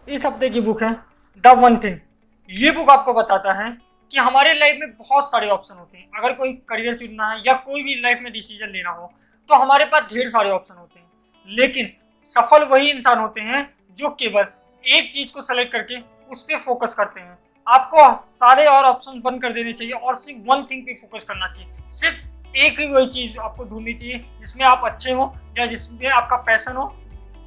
इस हफ्ते की बुक है द वन थिंग। ये बुक आपको बताता है कि हमारे लाइफ में बहुत सारे ऑप्शन होते हैं। अगर कोई करियर चुनना है या कोई भी लाइफ में डिसीजन लेना हो तो हमारे पास ढेर सारे ऑप्शन होते हैं, लेकिन सफल वही इंसान होते हैं जो केवल एक चीज को सेलेक्ट करके उस पर फोकस करते हैं। आपको सारे और ऑप्शन बंद कर देने चाहिए और सिर्फ वन थिंग पे फोकस करना चाहिए। सिर्फ एक ही वही चीज आपको ढूंढनी चाहिए जिसमें आप अच्छे हो या जिसमें आपका पैशन हो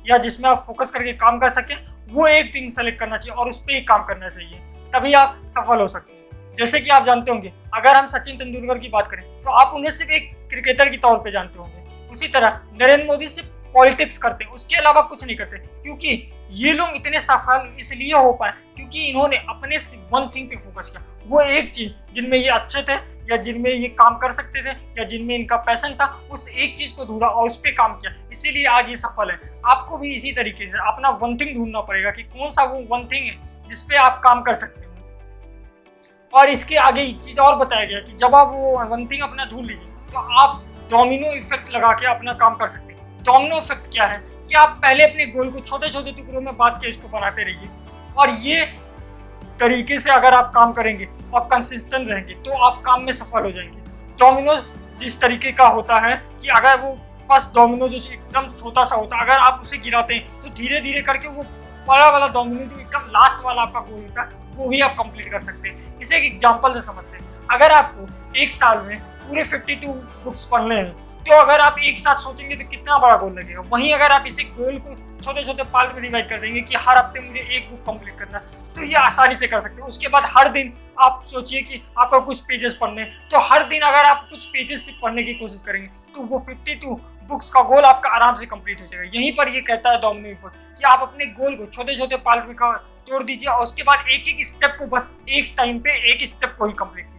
या जिसमें आप फोकस करके काम कर सकें। वो एक थिंग सेलेक्ट करना चाहिए और उस पर ही काम करना चाहिए, तभी आप सफल हो सकते हैं। जैसे कि आप जानते होंगे, अगर हम सचिन तेंदुलकर की बात करें तो आप उन्हें सिर्फ एक क्रिकेटर के तौर पे जानते होंगे। उसी तरह नरेंद्र मोदी सिर्फ पॉलिटिक्स करते हैं, उसके अलावा कुछ नहीं करते। क्योंकि ये लोग इतने सफल इसलिए हो पाए क्योंकि इन्होंने अपने वन थिंग पे फोकस किया। वो एक चीज जिनमें ये अच्छे थे या जिनमें ये काम कर सकते थे या जिनमें इनका पैशन था, उस एक चीज को ढूंढा और उस पर काम किया, इसीलिए आज ये सफल है। आपको भी इसी तरीके से अपना वन थिंग ढूंढना पड़ेगा कि कौन सा वो वन थिंग है जिसपे आप काम कर सकते हैं। और इसके आगे एक चीज और बताया गया कि जब आप वो वन थिंग अपना ढूंढ लीजिए तो आप डोमिनो इफेक्ट लगा के अपना काम कर सकते हैं। डोमिनो इफेक्ट क्या है कि आप पहले अपने गोल को छोटे छोटे टुकड़ों में बांट के इसको बनाते रहिए, और ये तरीके से अगर आप काम करेंगे और कंसिस्टेंट रहेंगे तो आप काम में सफल हो जाएंगे। डोमिनो जिस तरीके का होता है कि अगर वो फर्स्ट डोमिनो जो एकदम छोटा सा होता है, अगर आप उसे गिराते हैं तो धीरे धीरे करके वो बड़ा वाला डोमिनो जो एकदम लास्ट वाला आपका गोल होता है वो भी आप कंप्लीट कर सकते हैं। इसे एक एग्जांपल से समझते हैं। अगर आपको एक साल में पूरे 52 बुक्स पढ़ने हैं तो अगर आप एक साथ सोचेंगे तो कितना बड़ा गोल लगेगा। वहीं अगर आप इसे गोल को छोटे छोटे पार्ट में डिवाइड कर देंगे कि हर हफ्ते मुझे एक बुक कंप्लीट करना है, तो ये आसानी से कर सकते हैं। उसके बाद हर दिन आप सोचिए कि आपको कुछ पेजेस पढ़ने, तो हर दिन अगर आप कुछ पेजेस से पढ़ने की कोशिश करेंगे तो वो 52 बुक्स का गोल आपका आराम से कंप्लीट हो जाएगा। यहीं पर ये कहता है डोमिनो इफेक्ट कि आप अपने गोल को छोटे छोटे पार्ट में तोड़ दीजिए और उसके बाद एक एक स्टेप को बस एक टाइम पे एक स्टेप को ही कंप्लीट कीजिए।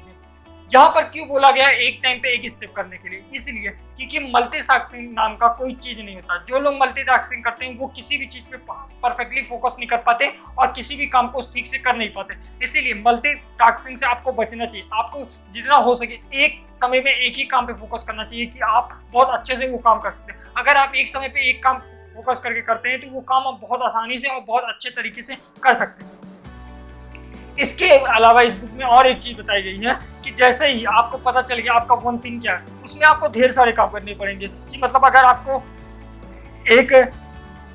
यहाँ पर क्यों बोला गया है एक टाइम पे एक स्टेप करने के लिए? इसलिए क्योंकि मल्टीटास्किंग नाम का कोई चीज नहीं होता। जो लोग मल्टीटास्किंग करते हैं वो किसी भी चीज पे परफेक्टली फोकस नहीं कर पाते और किसी भी काम को ठीक से कर नहीं पाते। इसीलिए मल्टीटास्किंग से आपको बचना चाहिए। आपको जितना हो सके एक समय में एक ही काम पे फोकस करना चाहिए कि आप बहुत अच्छे से वो काम कर सकते हैं। अगर आप एक समय पे एक काम फोकस करके करते हैं तो वो काम आप बहुत आसानी से और बहुत अच्छे तरीके से कर सकते हैं। इसके अलावा इस बुक में और एक चीज बताई गई है कि जैसे ही आपको पता चल गया आपका वन थिंग क्या है, उसमें आपको ढेर सारे काम करने पड़ेंगे। कि मतलब अगर आपको एक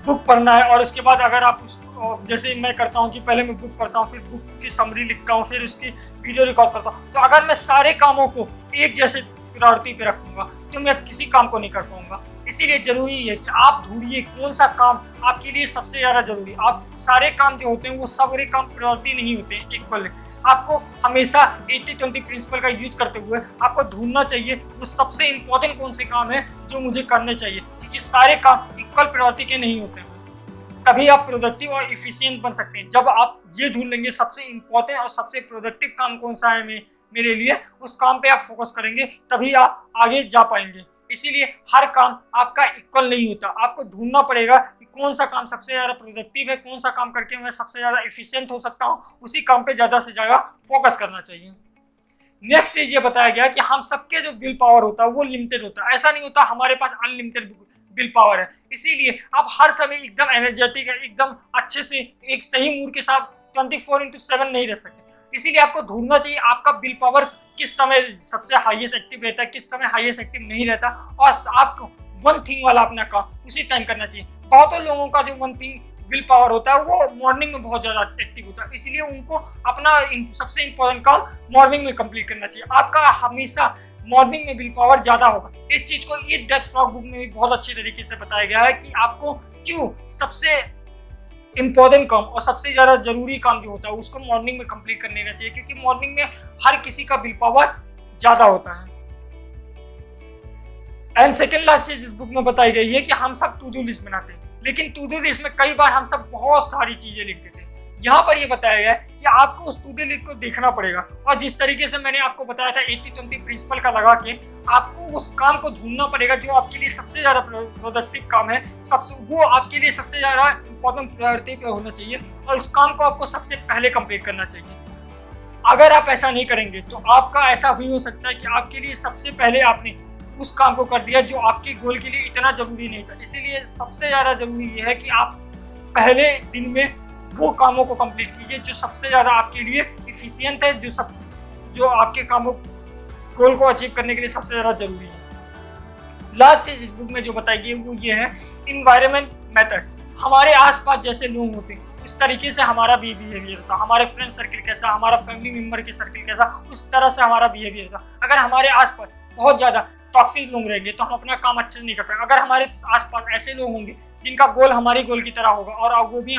बुक पढ़ना है और उसके बाद अगर आप उसको, जैसे मैं करता हूँ कि पहले मैं बुक पढ़ता हूँ, फिर बुक की समरी लिखता हूँ, फिर उसकी वीडियो रिकॉर्ड करता हूँ, तो अगर मैं सारे कामों को एक जैसे प्रायोरिटी पे रखूंगा तो मैं किसी काम को नहीं कर पाऊंगा। इसीलिए जरूरी है कि आप ढूंढिए कौन सा काम आपके लिए सबसे ज्यादा जरूरी। आप सारे काम जो होते हैं वो सारे काम प्रायोरिटी नहीं होते हैं इक्वल। आपको हमेशा 80-20 प्रिंसिपल का यूज करते हुए आपको ढूंढना चाहिए वो सबसे इंपॉर्टेंट कौन से काम है जो मुझे करने चाहिए, क्योंकि सारे काम इक्वल प्रायोरिटी के नहीं होते हैं। तभी आप प्रोडक्टिव और इफिशियंट बन सकते हैं। जब आप ये ढूंढ लेंगे सबसे इंपॉर्टेंट और सबसे प्रोडक्टिव काम कौन सा है मेरे लिए, उस काम पे आप फोकस करेंगे तभी आप आगे जा पाएंगे। इसीलिए हर काम आपका इक्वल नहीं होता। आपको ढूंढना पड़ेगा कि कौन सा काम सबसे ज्यादा प्रोडक्टिव है, कौन सा काम करके मैं सबसे ज्यादा इफिशियंट हो सकता हूँ, उसी काम पे ज्यादा से ज्यादा फोकस करना चाहिए। नेक्स्ट चीज ये बताया गया कि हम सबके जो विल पावर होता है वो लिमिटेड होता है। ऐसा नहीं होता हमारे पास अनलिमिटेड विल पावर है। इसीलिए आप हर समय एकदम एनर्जेटिक है, एकदम अच्छे से एक सही मूड के साथ 24/7 नहीं रह सकते। इसीलिए आपको ढूंढना चाहिए आपका विल पावर किस समय सबसे हाईएस्ट एक्टिव रहता है, किस समय हाईएस्ट एक्टिव नहीं रहता, और आपको वन थिंग वाला अपना काम उसी टाइम करना चाहिए। बहुतों लोगों का जो वन थिंग विल पावर होता है वो मॉर्निंग में बहुत ज्यादा एक्टिव होता है, इसलिए उनको अपना सबसे इंपॉर्टेंट काम मॉर्निंग में कंप्लीट करना चाहिए। आपका हमेशा मॉर्निंग में विल पावर ज्यादा होगा। इस चीज को ईट दैट फ्रॉग बुक में भी बहुत अच्छी तरीके से बताया गया है कि आपको क्यों सबसे इंपॉर्टेंट काम और सबसे ज्यादा जरूरी काम जो होता है उसको मॉर्निंग में कंप्लीट कर लेना चाहिए, क्योंकि मॉर्निंग में हर किसी का विल पावर ज्यादा होता है। एंड सेकेंड लास्ट चीज इस बुक में बताई गई है कि हम सब टू डू लिस्ट बनाते हैं, लेकिन टू डू लिस्ट में कई बार हम सब बहुत सारी चीजें लिख देते हैं। यहाँ पर ये बताया गया है कि आपको उस टू डू लिस्ट को देखना पड़ेगा, और जिस तरीके से मैंने आपको बताया था 80-20 प्रिंसिपल का लगा के आपको उस काम को ढूंढना पड़ेगा जो आपके लिए सबसे ज्यादा प्रोडक्टिव काम है, वो आपके लिए सबसे ज्यादा इंपॉर्टेंट प्रायोरिटी पे होना चाहिए, और उस काम को आपको सबसे पहले कंप्लीट करना चाहिए। अगर आप ऐसा नहीं करेंगे तो आपका ऐसा भी हो सकता है कि आपके लिए सबसे पहले आपने उस काम को कर दिया जो आपके गोल के लिए इतना जरूरी नहीं था। इसीलिए सबसे ज्यादा जरूरी यह है कि आप पहले दिन में वो कामों को कंप्लीट कीजिए जो सबसे ज़्यादा आपके लिए इफिशियंट है, जो आपके कामों गोल को अचीव करने के लिए सबसे ज़्यादा जरूरी है। लास्ट चीज इस बुक में जो बताई गई वो ये है इन्वायरमेंट मेथड। हमारे आसपास जैसे लोग होते हैं उस तरीके से हमारा भी बिहेवियर था, हमारे फ्रेंड सर्कल कैसा, हमारा फैमिली मेम्बर के सर्कल कैसा, उस तरह से हमारा बिहेवियर था। अगर हमारे आसपास बहुत ज़्यादा टॉक्सिक लोग रहेंगे तो हम अपना काम अच्छे से नहीं कर पाएंगे। अगर हमारे आसपास ऐसे लोग होंगे जिनका गोल हमारे गोल की तरह होगा और वो भी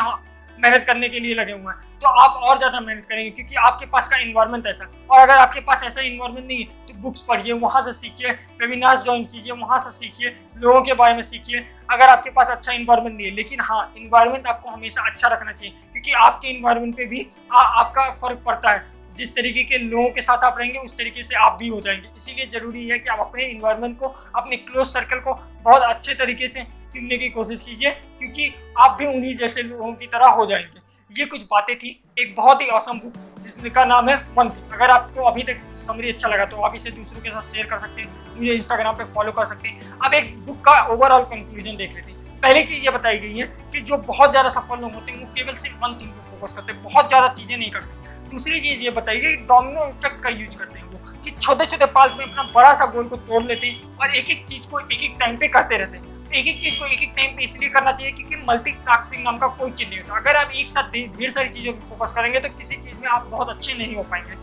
मेहनत करने के लिए लगे हुए हैं तो आप और ज़्यादा मेहनत करेंगे, क्योंकि आपके पास का इन्वायरमेंट ऐसा। और अगर आपके पास ऐसा इन्वायरमेंट नहीं है तो बुक्स पढ़िए, वहाँ से सीखिए, वेबिनार्स ज्वाइन कीजिए, वहाँ से सीखिए, लोगों के बारे में सीखिए। अगर आपके पास अच्छा इन्वायरमेंट नहीं है, लेकिन हाँ इन्वायरमेंट आपको हमेशा अच्छा रखना चाहिए, क्योंकि आपके इन्वायरमेंट पे भी आपका फर्क पड़ता है। जिस तरीके के लोगों के साथ आप रहेंगे उस तरीके से आप भी हो जाएंगे। इसीलिए जरूरी है कि आप अपने इन्वायरमेंट को, अपने क्लोज सर्कल को बहुत अच्छे तरीके से चुनने की कोशिश कीजिए, क्योंकि आप भी उन्हीं जैसे लोगों की तरह हो जाएंगे। ये कुछ बातें थी एक बहुत ही औसम बुक जिसका नाम है वन थिंग। अगर आपको अभी तक समरी अच्छा लगा तो आप इसे दूसरों के साथ शेयर कर सकते हैं, मुझे इंस्टाग्राम पे फॉलो कर सकते हैं। अब एक बुक का ओवरऑल कंक्लूजन देख लेते हैं। पहली चीज ये बताई गई है कि जो बहुत ज्यादा सफल लोग होते हैं वो केवल सिर्फ वन थिंग पे फोकस करते हैं, बहुत ज्यादा चीजें नहीं करते। दूसरी चीज ये बताई गई डोमिनो इफेक्ट का यूज करते हैं वो, कि छोटे छोटे पार्ट में अपना बड़ा सा गोल को तोड़ लेते हैं और एक एक चीज को एक एक टाइम पे करते रहते हैं। एक एक चीज को एक एक टाइम पे इसलिए करना चाहिए क्योंकि मल्टीटास्किंग नाम का कोई चीज नहीं होता। अगर आप एक साथ ढेर सारी चीजों पर फोकस करेंगे तो किसी चीज में आप बहुत अच्छे नहीं हो पाएंगे।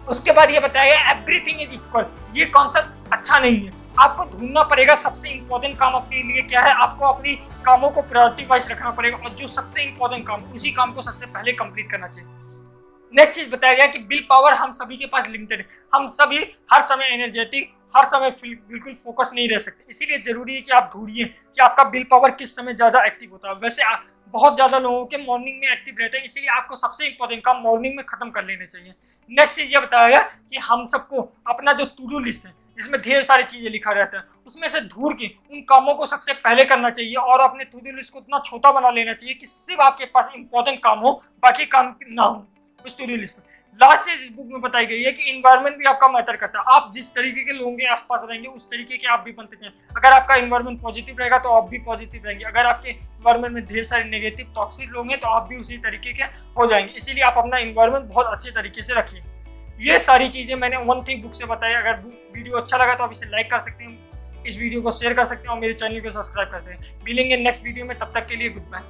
उसके बाद ये बताया गया एवरीथिंग इज इक्वल। ये कॉन्सेप्ट अच्छा नहीं है। आपको ढूंढना पड़ेगा सबसे इंपॉर्टेंट काम आपके लिए क्या है, आपको अपनी कामों को प्रायोरिटी वाइज रखना पड़ेगा और जो सबसे इंपॉर्टेंट काम उसी काम को सबसे पहले कंप्लीट करना चाहिए। नेक्स्ट चीज बताया गया कि विल पावर हम सभी के पास लिमिटेड है, हम सभी हर समय एनर्जेटिक, हर समय बिल्कुल फोकस नहीं रह सकते। इसीलिए जरूरी है कि आप ढूंढिए कि आपका विल पावर किस समय ज्यादा एक्टिव होता है। वैसे बहुत ज्यादा लोगों के मॉर्निंग में एक्टिव रहते हैं, इसीलिए आपको सबसे इंपॉर्टेंट काम मॉर्निंग में खत्म कर लेने चाहिए। नेक्स्ट चीज ये बताया गया कि हम सबको अपना जो टू डू लिस्ट है जिसमें ढेर सारी चीजें लिखा रहता है उसमें से ढूंढ के उन कामों को सबसे पहले करना चाहिए और अपने टू डू लिस्ट को इतना छोटा बना लेना चाहिए कि सिर्फ आपके पास इंपॉर्टेंट काम हो, बाकी काम ना हो उस टू डू लिस्ट में। लास्ट चीज इस बुक में बताई गई है कि इन्वायरमेंट भी आपका मैटर करता है। आप जिस तरीके के लोगों के आसपास रहेंगे उस तरीके के आप भी बनते हैं। अगर आपका इन्वायरमेंट पॉजिटिव रहेगा तो आप भी पॉजिटिव रहेंगे। अगर आपके इन्वायरमेंट में ढेर सारे नेगेटिव टॉक्सिक लोग हैं तो आप भी उसी तरीके के हो जाएंगे। इसीलिए आप अपना इन्वायरमेंट बहुत अच्छे तरीके से रखिए। ये सारी चीजें मैंने वन थिंग बुक से बताई। अगर वीडियो अच्छा लगा तो आप इसे लाइक कर सकते हैं, इस वीडियो को शेयर कर सकते हैं और मेरे चैनल को सब्सक्राइब कर सकते हैं। मिलेंगे नेक्स्ट वीडियो में, तब तक के लिए गुड बाय।